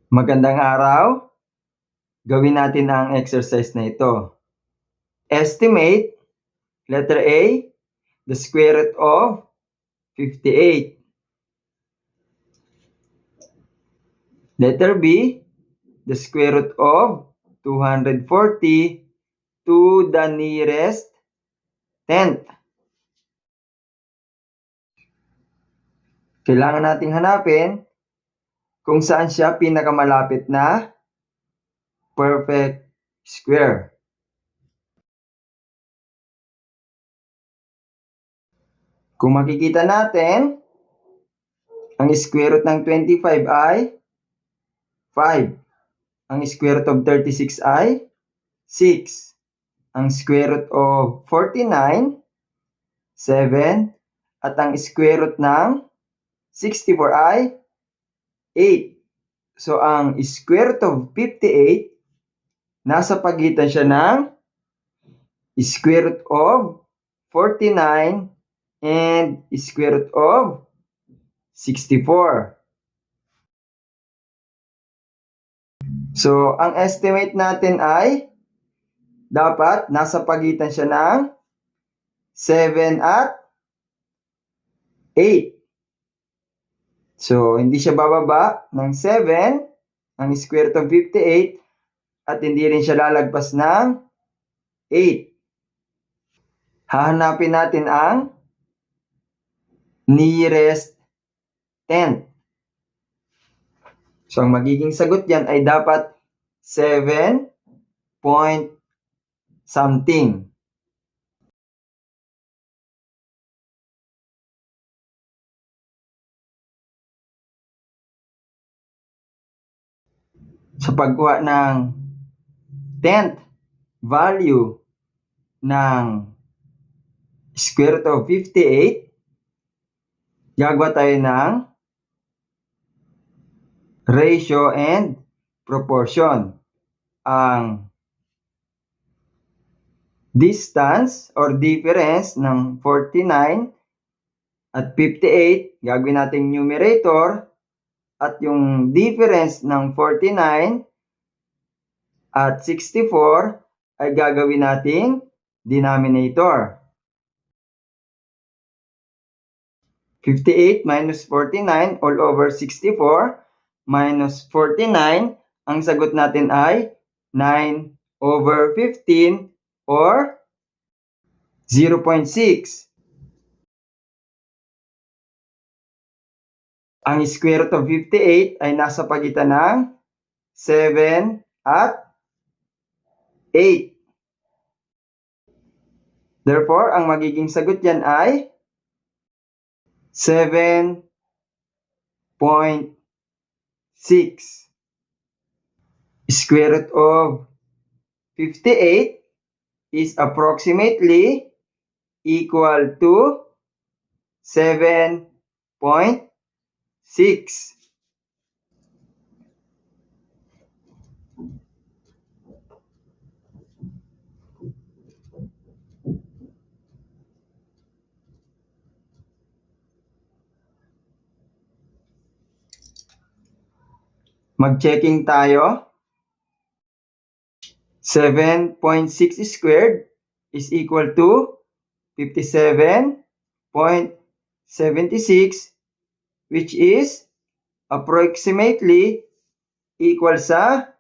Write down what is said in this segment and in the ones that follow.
Magandang araw. Gawin natin ang exercise na ito. Estimate, letter A, the square root of 58. Letter B, the square root of 240 to the nearest tenth. Kailangan nating hanapin kung saan siya pinakamalapit na perfect square. Kung makikita natin, ang square root ng 25 ay 5. Ang square root of 36 ay 6. Ang square root of 49, 7. At ang square root ng 64 ay 8. So, ang square root of 58, nasa pagitan siya ng square root of 49 and square root of 64. So, ang estimate natin ay dapat nasa pagitan siya ng 7 at 8. So, hindi siya bababa ng 7, ang square root of 58, at hindi rin siya lalagpas ng 8. Hahanapin natin ang nearest tenth. So, ang magiging sagot yan ay dapat 7 point something. Sa pagkuha ng tenth value ng square root of 58, gagawa tayo ng ratio and proportion. Ang distance or difference ng 49 at 58, gagawin natin numerator, at yung difference ng 49 at 64 ay gagawin nating denominator. 58 minus 49 all over 64 minus 49, ang sagot natin ay 9 over 15 or 0.6. Ang square root of 58 ay nasa pagitan ng 7 at 8. Therefore, ang magiging sagot dyan ay 7.6. Square root of 58 is approximately equal to 7.6. Mag-checking tayo. 7.6 squared is equal to 57.76, which is approximately equal sa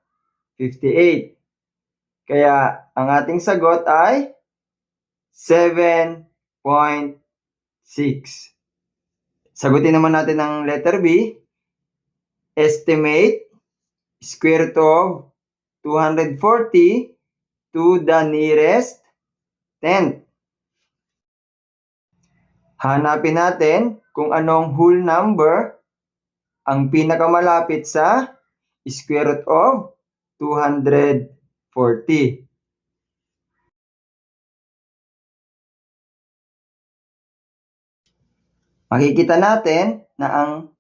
58. Kaya ang ating sagot ay 7.6. Sagutin naman natin ang letter B. Estimate square root of 240 to the nearest tenth. Hanapin natin kung anong whole number ang pinakamalapit sa square root of 240. Makikita natin na ang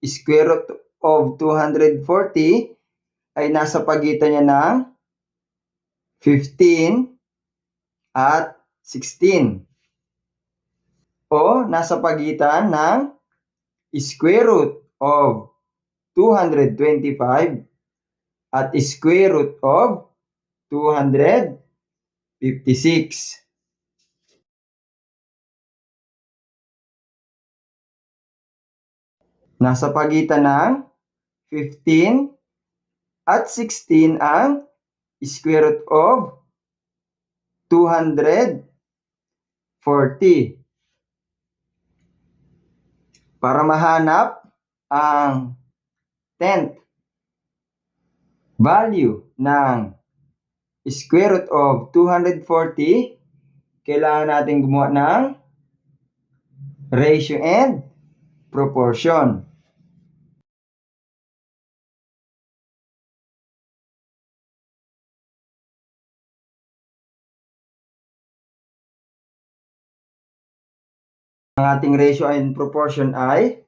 square root of 240 ay nasa pagitan niya ng 15 at 16. O nasa pagitan ng square root of 225 at square root of 256. Nasa pagitan ng 15 at 16 ang square root of 240. Para mahanap ang 10th value ng square root of 240, kailangan natin gumawa ng ratio and proportion. Ang ating ratio and proportion ay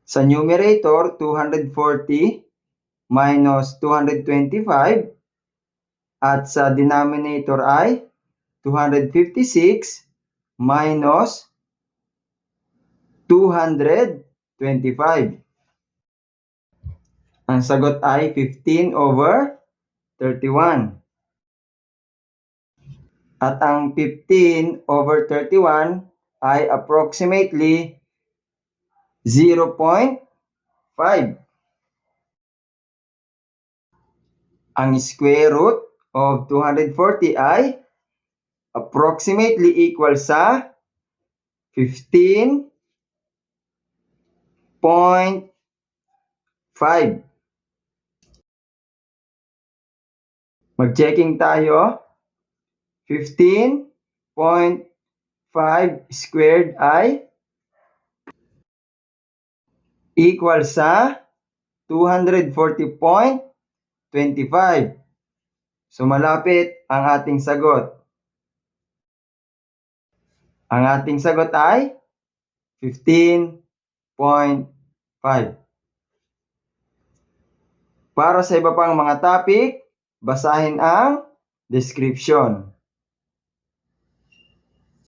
sa numerator 240 minus 225 at sa denominator ay 256 minus 225. Ang sagot ay 15/31. At ang 15/31 ay approximately 0.5. Ang square root of 240 ay approximately equal sa 15.5. Mag-checking tayo. 15.5 squared ay equal sa 240.25. So malapit ang ating sagot. Ang ating sagot ay 15.5. Para sa iba pang mga topic, basahin ang description.